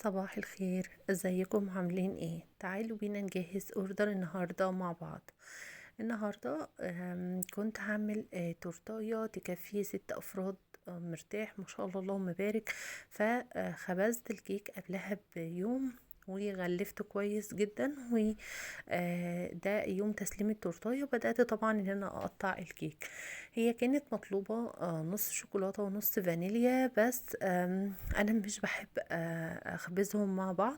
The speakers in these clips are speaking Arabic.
صباح الخير، ازيكم عاملين ايه؟ تعالوا بينا نجهز اوردر النهارده مع بعض. النهارده كنت هعمل تورتايه تكفي 6 افراد. مرتاح ما شاء الله اللهم بارك. فخبزت الكيك قبلها بيوم وغلفته كويس جدا، وده يوم تسليم التورتايه. بدأت طبعا ان انا اقطع الكيك. هي كانت مطلوبة نص شوكولاتة ونص فانيليا، بس انا مش بحب اخبزهم مع بعض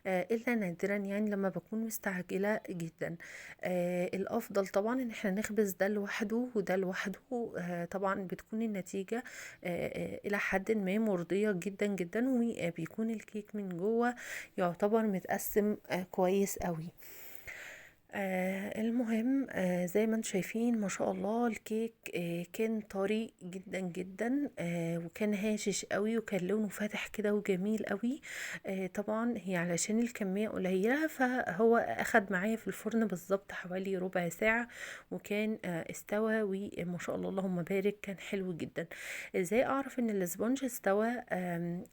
الا نادرا، يعني لما بكون مستعجلة جدا. الافضل طبعا ان احنا نخبز ده لوحده وده لوحده. طبعا بتكون النتيجة الى حد ما مرضية جدا جدا، وبيكون الكيك من جوه يعتبر متقسم كويس قوي. المهم، زي ما انتم شايفين ما شاء الله الكيك كان طري جدا جدا، وكان هاشش قوي، وكان لونه فاتح كده وجميل قوي. طبعا هي علشان الكمية قليلة، فهو اخد معايا في الفرن بالظبط حوالي ربع ساعة، وكان استوى وما شاء الله اللهم بارك، كان حلو جدا. ازاي اعرف ان الاسبونج استوى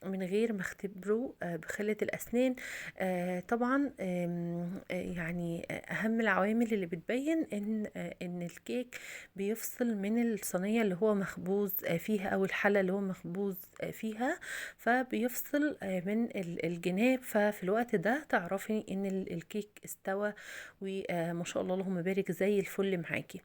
من غير ما اختبره بخلة الاسنان؟ طبعا يعني اهم العوامل اللي بتبين ان الكيك بيفصل من الصينيه اللي هو مخبوز فيها، او الحله اللي هو مخبوز فيها، فبيفصل من الجناب. ففي الوقت ده تعرفي ان الكيك استوى، وما شاء الله اللهم بارك زي الفل معاكي.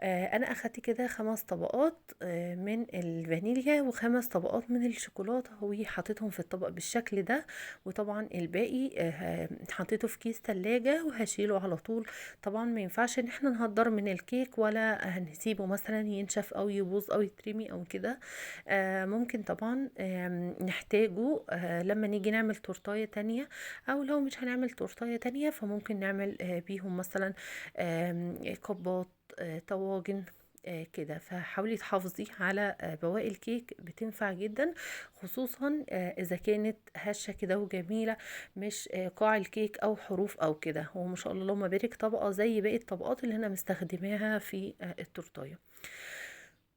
انا اخدت كده 5 طبقات من الفانيليا و5 طبقات من الشوكولاته، وحطيتهم في الطبق بالشكل ده. وطبعا الباقي حطيته في كيس تلاجة وهشيله على طول. طبعا ما ينفعش ان احنا نهدر من الكيك، ولا هنسيبه مثلا ينشف او يبوظ او يترمي او كده. ممكن طبعا نحتاجه لما نيجي نعمل تورتاية تانية، او لو مش هنعمل تورتاية تانية فممكن نعمل بيهم مثلا كوباط، طواجن، كده. فحاولي تحافظي على بواقي الكيك، بتنفع جدا، خصوصا اذا كانت هشة كده وجميلة، مش قاع الكيك او حروف او كده. هو ما شاء الله اللهم بارك طبقة زي باقي الطبقات اللي انا مستخدماها في التورتايه.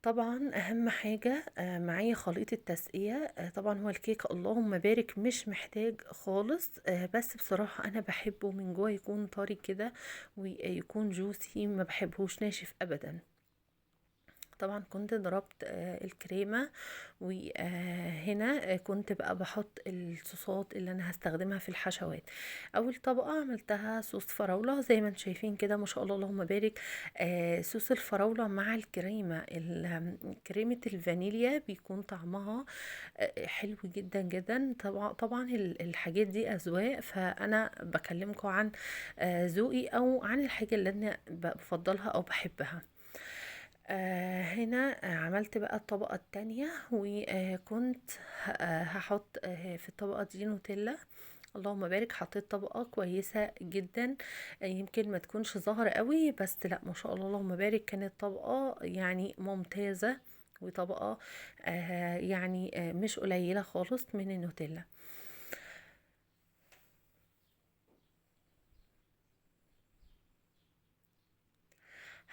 طبعا اهم حاجة معايا خليط التسقية. طبعا هو الكيك اللهم بارك مش محتاج خالص، بس بصراحة انا بحبه من جوه يكون طري كده، ويكون جوسي، ما بحبهوش ناشف ابدا. طبعا كنت ضربت الكريمة، وهنا كنت بقى بحط الصوصات اللي انا هستخدمها في الحشوات. اول طبقة عملتها صوص فراولة زي ما انتم شايفين كده ما شاء الله اللهم بارك. صوص الفراولة مع الكريمة، كريمة الفانيليا بيكون طعمها حلو جدا جدا. طبعا الحاجات دي اذواق، فانا بكلمكم عن ذوقي، او عن الحاجة اللي انا بفضلها او بحبها. هنا عملت بقى الطبقة التانية، وكنت هحط في الطبقة دي نوتيلا. اللهم بارك، حطيت طبقة كويسة جدا. يمكن ما تكونش ظاهرة قوي، بس لا ما شاء الله اللهم بارك، كانت طبقة يعني ممتازة، وطبقة يعني مش قليلة خالص من النوتيلا.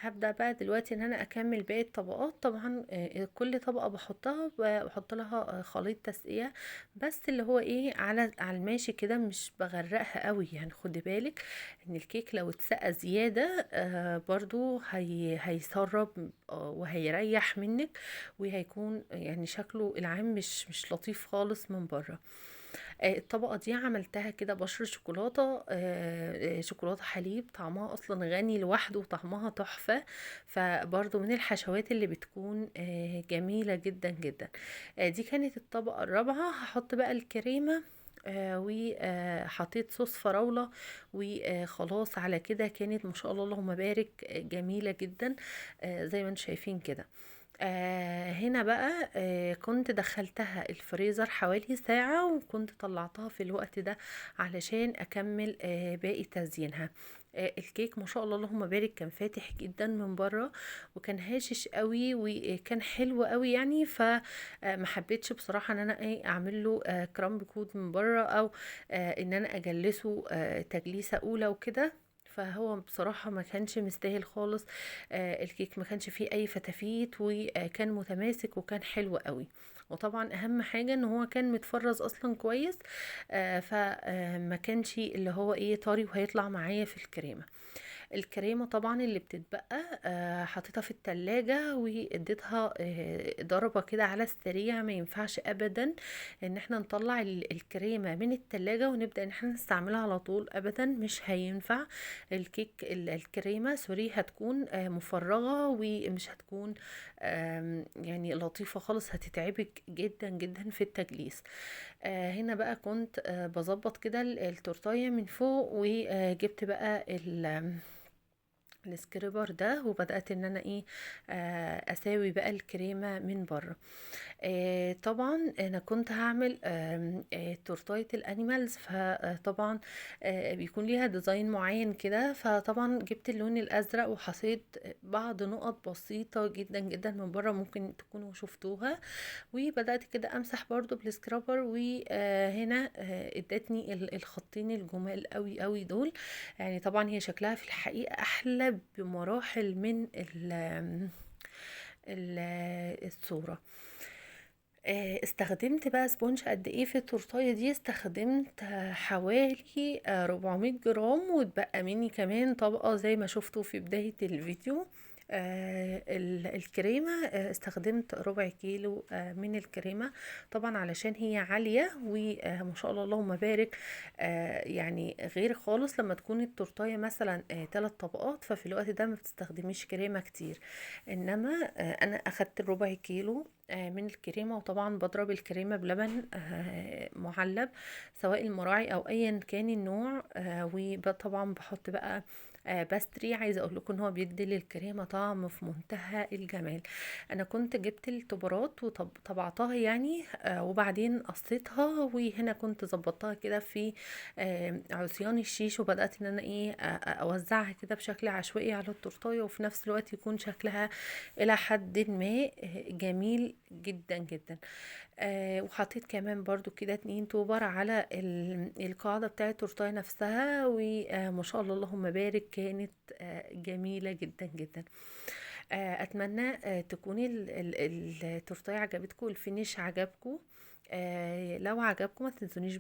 هبدأ بقى دلوقتي ان انا اكمل باقي الطبقات. طبعا كل طبقة بحطها بحط لها خليط تسقية، بس اللي هو ايه، على الماشي كده، مش بغرقها قوي. يعني خدي بالك ان الكيك لو اتسقى زيادة برضو هيسرب وهيريح منك، وهيكون يعني شكله العام مش لطيف خالص من بره. الطبقة دي عملتها كده بشر شوكولاتة، شوكولاتة حليب، طعمها أصلا غني لوحده وطعمها تحفة. فبرضو من الحشوات اللي بتكون جميلة جدا جدا. دي كانت الطبقة الرابعة. هحط بقى الكريمة، وحطيت صوص فراولة، وخلاص على كده كانت ما شاء الله اللهم بارك جميلة جدا، زي ما انتم شايفين كده. هنا بقى كنت دخلتها الفريزر حوالي ساعة، وكنت طلعتها في الوقت ده علشان اكمل باقي تزيينها. الكيك ما شاء الله اللهم بارك كان فاتح جدا من بره، وكان هاشش قوي، وكان حلو قوي يعني. فما حبيتش بصراحة ان انا اعمل له كرامب كود من بره، او ان انا اجلسه تجليسة اولى وكده. فهو بصراحة ما كانش مستاهل خالص. الكيك ما كانش فيه اي فتافيت، وكان متماسك وكان حلو قوي. وطبعا اهم حاجة ان هو كان متفرز اصلا كويس، فما كانش اللي هو ايه طري وهيطلع معايا في الكريمة. الكريمة طبعا اللي بتتبقى حطيتها في التلاجة واديتها ضربة كده على السريع. ما ينفعش ابدا ان احنا نطلع الكريمة من التلاجة ونبدأ ان احنا نستعملها على طول، ابدا مش هينفع. الكيك الكريمة سوري هتكون مفرغة، ومش هتكون يعني لطيفة خالص، هتتعبك جدا جدا في التجليس. هنا بقى كنت بظبط كده التورتاية من فوق، وجبت بقى السكريبر ده، وبدأت ان انا ايه اساوي بقى الكريمة من بره. طبعا انا كنت هعمل تورتايه الانيمالز، فطبعا بيكون ليها ديزاين معين كده. فطبعا جبت اللون الازرق وحطيت بعض نقط بسيطة جدا جدا من بره، ممكن تكونوا شفتوها. وبدأت كده امسح برضو بالسكرابر، وهنا ادتني الخطين الجمال قوي قوي دول. يعني طبعا هي شكلها في الحقيقة احلى بمراحل من الصورة. استخدمت بقى سبونج قد ايه في التورتايه دي؟ استخدمت حوالي 400 جرام، واتبقى مني كمان طبقة زي ما شفتوا في بداية الفيديو. الكريمة استخدمت ربع كيلو من الكريمة، طبعا علشان هي عالية وما شاء الله اللهم بارك. يعني غير خالص لما تكون التورتاية مثلا 3 طبقات، ففي الوقت ده ما بتستخدميش كريمة كتير. انما انا اخدت الربع كيلو من الكريمة. وطبعا بضرب الكريمة بلبن معلب، سواء المراعي او ايا كان النوع. وطبعا بحط بقى باستري. عايزه اقول لكم ان هو بيدي للكريمه طعم في منتهى الجمال. انا كنت جبت التبرات وطبعتها يعني، وبعدين قصيتها، وهنا كنت ظبطتها كده في عصيان الشيش، وبدات ان انا ايه اوزعها كده بشكل عشوائي على التورتايه، وفي نفس الوقت يكون شكلها الى حد ما جميل جدا جدا. وحطيت كمان برضو كده 2 توبر على القاعدة بتاعة التورتاية نفسها، وما شاء الله اللهم بارك كانت جميلة جدا جدا. اتمنى تكون التورتاية عجبتكم، الفينيش عجبكم. لو عجبكم ما تنسونيش